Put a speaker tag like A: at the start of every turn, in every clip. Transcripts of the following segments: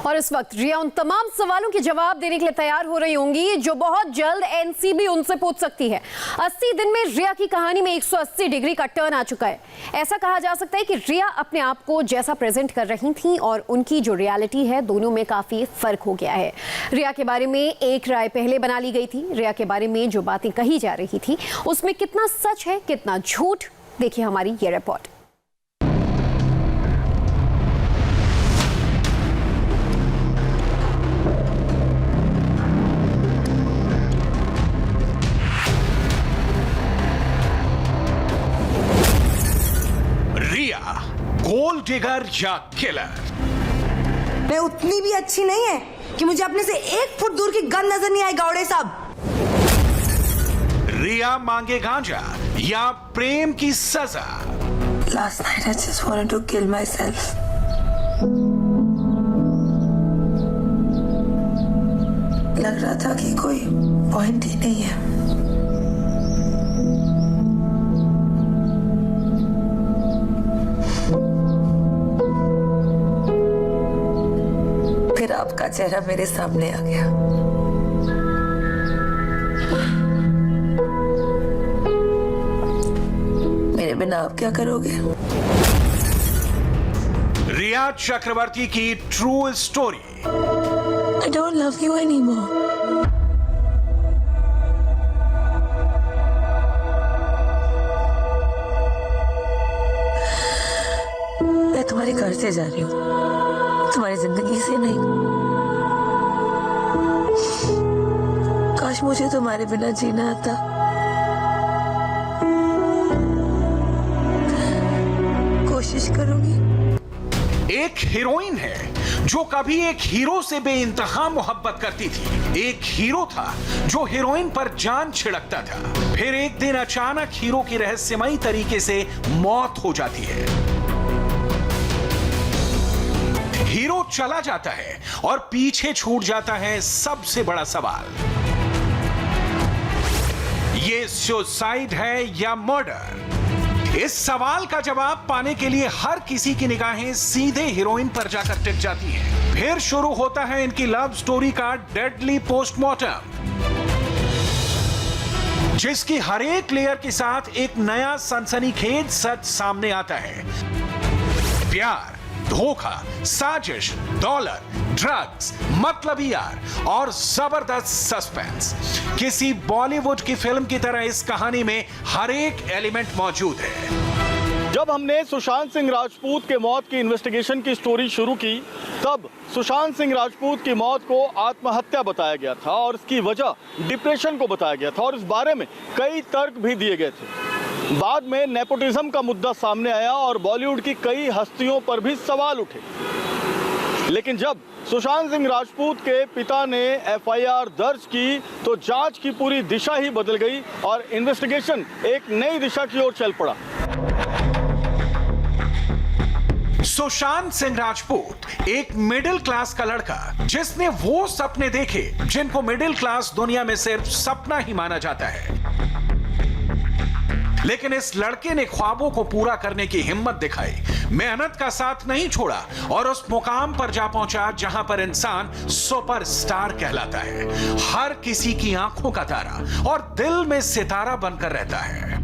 A: और इस वक्त रिया उन तमाम सवालों के जवाब देने के लिए तैयार हो रही होंगी जो बहुत जल्द एनसीबी उनसे पूछ सकती है। 80 दिन में रिया की कहानी में 180 डिग्री का टर्न आ चुका है। ऐसा कहा जा सकता है कि रिया अपने आप को जैसा प्रेजेंट कर रही थी और उनकी जो रियलिटी है, दोनों में काफी फर्क हो गया है। रिया के बारे में एक राय पहले बना ली गई थी। रिया के बारे में जो बातें कही जा रही थी उसमें कितना सच है, कितना झूठ, देखिए हमारी ये रिपोर्ट।
B: रिया गोल्ड डिगर या किलर?
C: मैं उतनी भी अच्छी नहीं है कि मुझे अपने से 1 फुट दूर की गन नजर नहीं आई गौड़े साहब।
B: रिया मांगे गांजा या प्रेम की सजा?
C: Last night I just wanted to kill myself. लग रहा था कि कोई पॉइंट ही नहीं है। फिर आपका चेहरा मेरे सामने आ गया। मेरे बिना आप क्या करोगे?
B: रिया चक्रवर्ती की true story.
C: I don't love you anymore. मैं तुम्हारे घर से जा रही हूँ, तुम्हारी जिंदगी से नहीं। काश मुझे तुम्हारे बिना जीना आता। कोशिश करूंगी।
B: एक हीरोइन है जो कभी एक हीरो से बेइंतहा मोहब्बत करती थी। एक हीरो था जो हीरोइन पर जान छिड़कता था। फिर एक दिन अचानक हीरो की रहस्यमयी तरीके से मौत हो जाती है। हीरो चला जाता है और पीछे छूट जाता है सबसे बड़ा सवाल, ये सुसाइड है या मर्डर? इस सवाल का जवाब पाने के लिए हर किसी की निगाहें सीधे हीरोइन पर जाकर टिक जाती हैं। फिर शुरू होता है इनकी लव स्टोरी का डेडली पोस्टमार्टम, जिसकी हर एक लेयर के साथ एक नया सनसनीखेज सच सामने आता है। प्यार, धोखा, साजिश, दौलत, ड्रग्स, मतलबी यार और जबरदस्त सस्पेंस। किसी बॉलीवुड की फिल्म की तरह इस कहानी में हर एक एलिमेंट मौजूद है।
D: जब हमने सुशांत सिंह राजपूत के मौत की इन्वेस्टिगेशन की स्टोरी शुरू की, तब सुशांत सिंह राजपूत की मौत को आत्महत्या बताया गया था और इसकी वजह डिप्रेशन को बताया गया था और इस बारे में कई तर्क भी दिए गए थे। बाद में नेपोटिज्म का मुद्दा सामने आया और बॉलीवुड की कई हस्तियों पर भी सवाल उठे। लेकिन जब सुशांत सिंह राजपूत के पिता ने एफआईआर दर्ज की तो जांच की पूरी दिशा ही बदल गई और इन्वेस्टिगेशन एक नई दिशा की ओर चल पड़ा।
B: सुशांत सिंह राजपूत एक मिडिल क्लास का लड़का, जिसने वो सपने देखे जिनको मिडिल क्लास दुनिया में सिर्फ सपना ही माना जाता है। लेकिन इस लड़के ने ख्वाबों को पूरा करने की हिम्मत दिखाई, मेहनत का साथ नहीं छोड़ा और उस मुकाम पर जा पहुंचा जहां पर इंसान सुपरस्टार कहलाता है, हर किसी की आंखों का तारा और दिल में सितारा बनकर रहता है।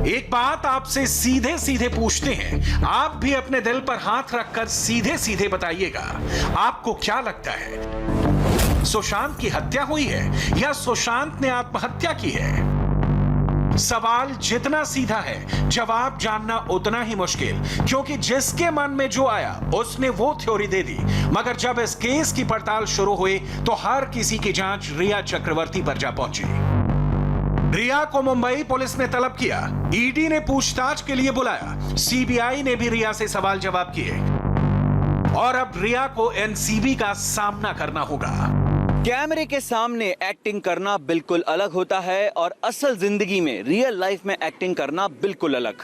B: एक बात आपसे सीधे सीधे पूछते हैं, आप भी अपने दिल पर हाथ रखकर सीधे सीधे बताइएगा, आपको क्या लगता है, सुशांत की हत्या हुई है या सुशांत ने आत्महत्या की है? सवाल जितना सीधा है, जवाब जानना उतना ही मुश्किल, क्योंकि जिसके मन में जो आया उसने वो थ्योरी दे दी। मगर जब इस केस की पड़ताल शुरू हुई तो हर किसी की जांच रिया चक्रवर्ती पर जा पहुंची। रिया को मुंबई पुलिस ने तलब किया, ईडी ने पूछताछ के लिए बुलाया, सीबीआई ने भी रिया से सवाल जवाब किए और अब रिया को एनसीबी का सामना करना होगा।
E: कैमरे के सामने एक्टिंग करना बिल्कुल अलग होता है और असल जिंदगी में, रियल लाइफ में एक्टिंग करना बिल्कुल अलग।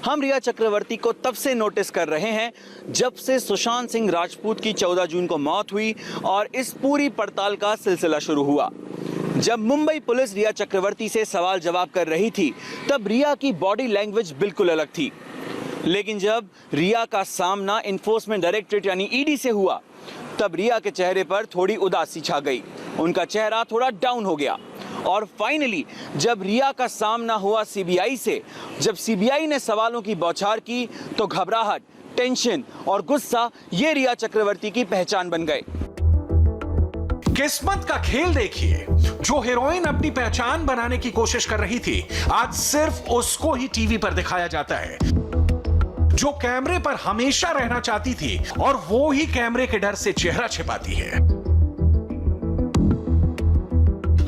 E: हम रिया चक्रवर्ती को तब से नोटिस कर रहे हैं जब से सुशांत सिंह राजपूत की 14 जून को मौत हुई और इस पूरी पड़ताल का सिलसिला शुरू हुआ। जब मुंबई पुलिस रिया चक्रवर्ती से सवाल जवाब कर रही थी तब रिया की बॉडी लैंग्वेज बिल्कुल अलग थी। लेकिन जब रिया का सामना इन्फोर्समेंट डायरेक्टरेट यानी ईडी से हुआ, तब रिया के चेहरे पर थोड़ी उदासी छा गई, उनका चेहरा थोड़ा डाउन हो गया। और फाइनली जब रिया का सामना हुआ सीबीआई से, जब सीबीआई ने सवालों की बौछार की, तो घबराहट, टेंशन और गुस्सा ये रिया चक्रवर्ती की पहचान बन गए।
B: किस्मत का खेल देखिए, जो हीरोइन अपनी पहचान बनाने की कोशिश कर रही थी, आज सिर्फ उसको ही टीवी पर दिखाया जाता है। जो कैमरे पर हमेशा रहना चाहती थी और वो ही कैमरे के डर से चेहरा छिपाती है।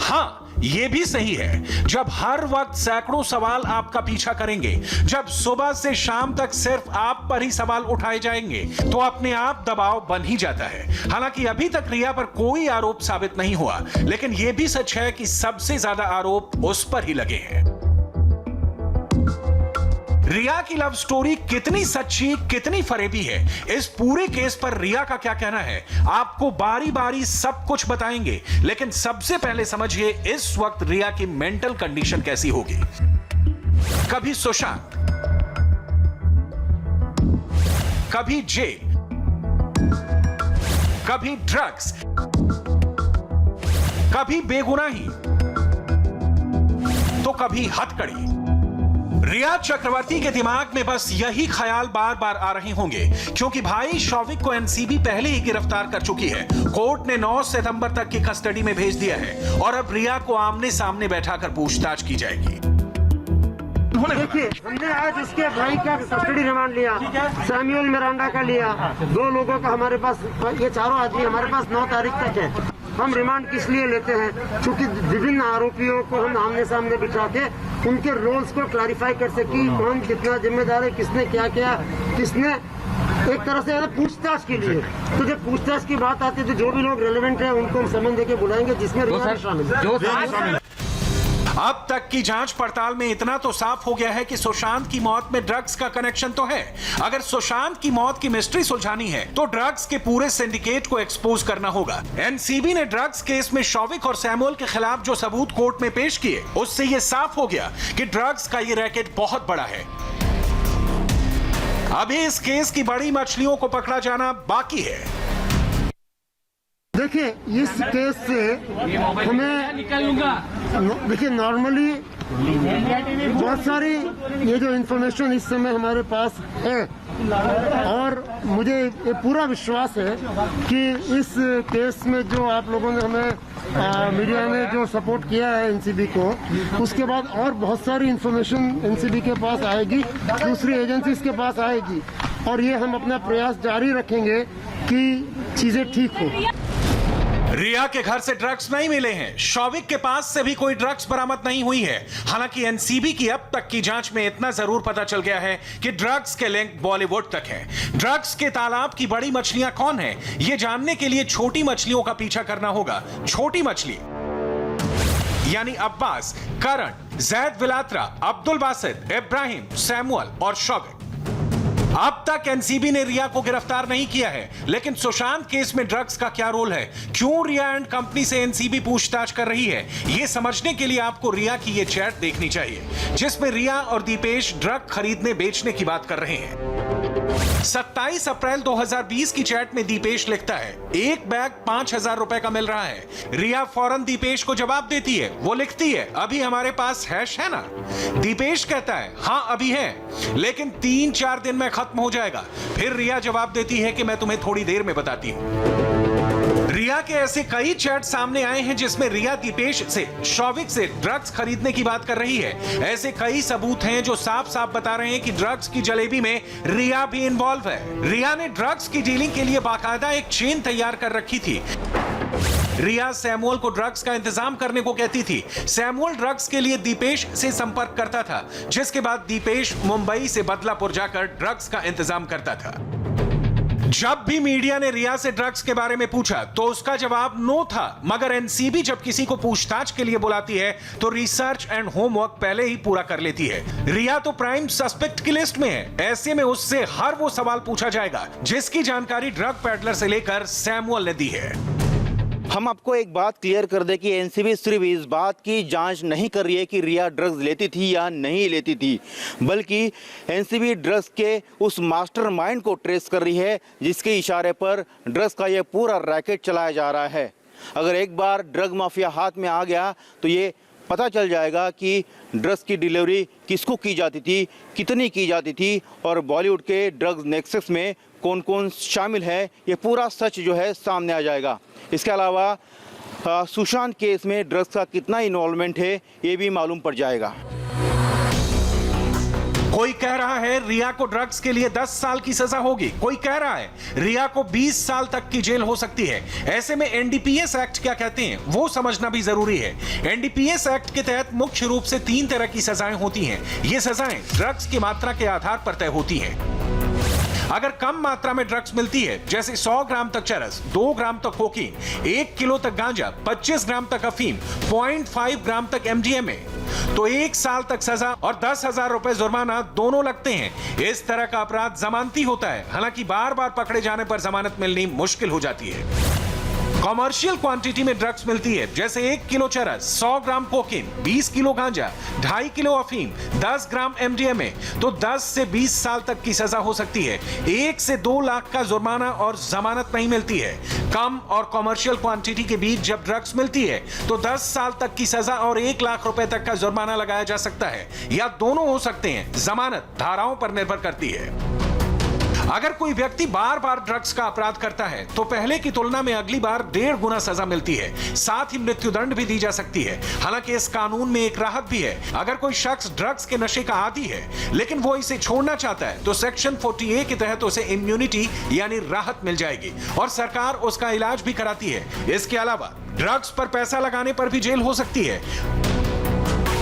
B: हाँ, ये भी सही है, जब हर वक्त सैकड़ों सवाल आपका पीछा करेंगे, जब सुबह से शाम तक सिर्फ आप पर ही सवाल उठाए जाएंगे, तो अपने आप दबाव बन ही जाता है। हालांकि अभी तक रिया पर कोई आरोप साबित नहीं हुआ, लेकिन यह भी सच है कि सबसे ज्यादा आरोप उस पर ही लगे हैं। रिया की लव स्टोरी कितनी सच्ची, कितनी फरेबी है, इस पूरे केस पर रिया का क्या कहना है, आपको बारी बारी सब कुछ बताएंगे। लेकिन सबसे पहले समझिए इस वक्त रिया की मेंटल कंडीशन कैसी होगी। कभी सुशांत, कभी जेल, कभी ड्रग्स, कभी बेगुनाही, तो कभी हथकड़ी। रिया चक्रवर्ती के दिमाग में बस यही ख्याल बार बार आ रहे होंगे, क्योंकि भाई शौविक को एनसीबी पहले ही गिरफ्तार कर चुकी है। कोर्ट ने 9 सितंबर तक की कस्टडी में भेज दिया है और अब रिया को आमने सामने बैठाकर पूछताछ की जाएगी।
F: देखिए, हमने आज इसके भाई का कस्टडी रिमांड लिया, सैमुअल मिरांडा का लिया, 2 लोगों का हमारे पास, ये चारों आदमी हमारे पास 9 तारीख तक है। हम रिमांड किस लिए लेते हैं, क्योंकि विभिन्न आरोपियों को हम आमने सामने बिठा के उनके रोल्स को क्लैरिफाई कर सके, कौन कितना जिम्मेदार है, किसने क्या किया, किसने, एक तरह से पूछताछ के लिए। तो जब पूछताछ की बात आती है तो जो भी लोग रेलेवेंट है उनको हम समन देके बुलाएंगे, जिसमें रिमांड शामिल है।
B: अब तक की जांच पड़ताल में इतना तो साफ हो गया है कि सुशांत की मौत में ड्रग्स का कनेक्शन तो है। अगर सुशांत की मौत की मिस्ट्री सुलझानी है तो ड्रग्स के पूरे सिंडिकेट को एक्सपोज करना होगा। एनसीबी ने ड्रग्स केस में शौविक और सैमुअल के खिलाफ जो सबूत कोर्ट में पेश किए, उससे यह साफ हो गया कि ड्रग्स का यह रैकेट बहुत बड़ा है। अभी इस केस की बड़ी मछलियों को पकड़ा जाना बाकी है।
F: देखिए, इस केस से हमें, देखिए नॉर्मली बहुत सारी ये जो इन्फॉर्मेशन इस समय हमारे पास है, और मुझे ये पूरा विश्वास है कि इस केस में जो आप लोगों ने हमें मीडिया में जो सपोर्ट किया है एनसीबी को, उसके बाद और बहुत सारी इन्फॉर्मेशन एनसीबी के पास आएगी, दूसरी एजेंसीज के पास आएगी, और ये हम अपना प्रयास जारी रखेंगे कि चीजें ठीक हो।
B: रिया के घर से ड्रग्स नहीं मिले हैं, शौविक के पास से भी कोई ड्रग्स बरामद नहीं हुई है। हालांकि एनसीबी की अब तक की जांच में इतना जरूर पता चल गया है कि ड्रग्स के लिंक बॉलीवुड तक है। ड्रग्स के तालाब की बड़ी मछलियां कौन है, यह जानने के लिए छोटी मछलियों का पीछा करना होगा। छोटी मछली यानी अब्बास, करण, जैद विलात्रा, अब्दुल बासित, इब्राहिम, सैमुअल और शौविक। अब तक एनसीबी ने रिया को गिरफ्तार नहीं किया है, लेकिन सुशांत केस में ड्रग्स का क्या रोल है, क्यों रिया एंड कंपनी से एनसीबी पूछताछ कर रही है, यह समझने के लिए आपको रिया की यह चैट देखनी चाहिए, जिसमें रिया और दीपेश ड्रग खरीदने बेचने की बात कर रहे हैं। 27 अप्रैल 2020 की चैट में दीपेश लिखता है, एक बैग 5000 रुपए का मिल रहा है। रिया फौरन दीपेश को जवाब देती है, वो लिखती है, अभी हमारे पास हैश है ना। दीपेश कहता है, हाँ अभी है, लेकिन 3-4 दिन में खत्म हो जाएगा। फिर रिया जवाब देती है कि मैं तुम्हें थोड़ी देर में बताती हूं। रिया के ऐसे कई चैट सामने आए हैं जिसमें रिया दीपेश से, शौविक से ड्रग्स खरीदने की बात कर रही है। ऐसे कई सबूत हैं जो साफ साफ बता रहे हैं कि ड्रग्स की जलेबी में रिया भी इन्वॉल्व है। रिया ने ड्रग्स की डीलिंग के लिए बाकायदा एक चेन तैयार कर रखी थी। रिया सैमुअल को ड्रग्स का इंतजाम करने को कहती थी। सैमुअल ड्रग्स के लिए दीपेश से संपर्क करता था, जिसके बाद दीपेश मुंबई से बदलापुर जाकर ड्रग्स का इंतजाम करता था। जब भी मीडिया ने रिया से ड्रग्स के बारे में पूछा तो उसका जवाब नो था, मगर एनसीबी जब किसी को पूछताछ के लिए बुलाती है तो रिसर्च एंड होमवर्क पहले ही पूरा कर लेती है। रिया तो प्राइम सस्पेक्ट की लिस्ट में है, ऐसे में उससे हर वो सवाल पूछा जाएगा जिसकी जानकारी ड्रग पैडलर से लेकर सैमुअल ने दी है।
E: हम आपको एक बात क्लियर कर दें कि एनसीबी सिर्फ इस बात की जांच नहीं कर रही है कि रिया ड्रग्स लेती थी या नहीं लेती थी, बल्कि एनसीबी ड्रग्स के उस मास्टरमाइंड को ट्रेस कर रही है जिसके इशारे पर ड्रग्स का ये पूरा रैकेट चलाया जा रहा है। अगर एक बार ड्रग माफिया हाथ में आ गया तो ये पता चल जाएगा कि ड्रग्स की डिलीवरी किसको की जाती थी, कितनी की जाती थी और बॉलीवुड के ड्रग्स नेक्सस में कौन कौन शामिल है, ये पूरा सच जो है सामने आ जाएगा। इसके अलावा सुशांत केस में ड्रग्स का कितना इन्वॉल्वमेंट है ये भी मालूम पड़ जाएगा।
B: कोई कह रहा है रिया को ड्रग्स के लिए 10 साल की सजा होगी, कोई कह रहा है रिया को 20 साल तक की जेल हो सकती है। ऐसे में एनडीपीएस एक्ट क्या कहते हैं वो समझना भी जरूरी है। एनडीपीएस एक्ट के तहत मुख्य रूप से 3 तरह की सजाएं होती हैं। ये सजाएं ड्रग्स की मात्रा के आधार पर तय होती हैं। अगर कम मात्रा में ड्रग्स मिलती है, जैसे 100 ग्राम तक चरस, 2 ग्राम तक कोकीन, 1 किलो तक गांजा, 25 ग्राम तक अफीम, 0.5 ग्राम तक एमडीएमए, तो 1 साल तक सजा और 10,000 रुपए जुर्माना दोनों लगते हैं। इस तरह का अपराध जमानती होता है, हालांकि बार बार पकड़े जाने पर जमानत मिलनी मुश्किल हो जाती है। कॉमर्शियल क्वांटिटी में ड्रग्स मिलती है, जैसे 1 किलो चरस, 100 ग्राम कोकीन, 20 किलो गांजा, 2.5 किलो अफीम, 10 ग्राम एमडीएमए, तो 10 से 20 साल तक की सजा हो सकती है। 1 से 2 लाख का जुर्माना और जमानत नहीं मिलती है। कम और कॉमर्शियल क्वांटिटी के बीच जब ड्रग्स मिलती है तो 10 साल तक की सजा और 1 लाख रुपए तक का जुर्माना लगाया जा सकता है, या दोनों हो सकते हैं। जमानत धाराओं पर निर्भर करती है। अगर कोई व्यक्ति बार बार ड्रग्स का अपराध करता है तो पहले की तुलना में अगली बार 1.5 गुना सजा मिलती है। साथ ही मृत्युदंड भी दी जा सकती है। हालांकि इस कानून में एक राहत भी है। अगर कोई शख्स ड्रग्स के नशे का आदी है लेकिन वो इसे छोड़ना चाहता है तो सेक्शन 40A के तहत उसे इम्यूनिटी यानी राहत मिल जाएगी और सरकार उसका इलाज भी कराती है। इसके अलावा ड्रग्स पर पैसा लगाने पर भी जेल हो सकती है।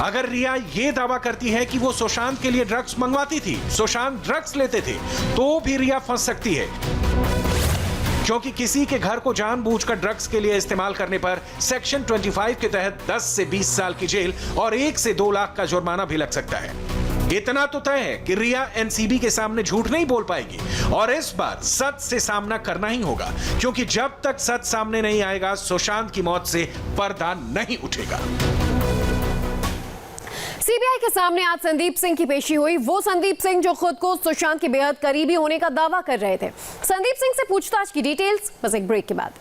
B: अगर रिया ये दावा करती है कि वो सुशांत के लिए ड्रग्स मंगवाती थी, सुशांत ड्रग्स लेते थे, तो भी रिया फंस सकती है, क्योंकि किसी के घर को जानबूझकर ड्रग्स के लिए इस्तेमाल करने पर सेक्शन 25 के तहत 10 से 20 साल की जेल और 1 से 2 लाख का जुर्माना भी लग सकता है। इतना तो तय है कि रिया एनसीबी के सामने झूठ नहीं बोल पाएगी और इस बार सच से सामना करना ही होगा, क्योंकि जब तक सच सामने नहीं आएगा सुशांत की मौत से पर्दा नहीं उठेगा।
A: सीबीआई के सामने आज संदीप सिंह की पेशी हुई। वो संदीप सिंह जो खुद को सुशांत के बेहद करीबी होने का दावा कर रहे थे। संदीप सिंह से पूछताछ की डिटेल्स बस एक ब्रेक के बाद।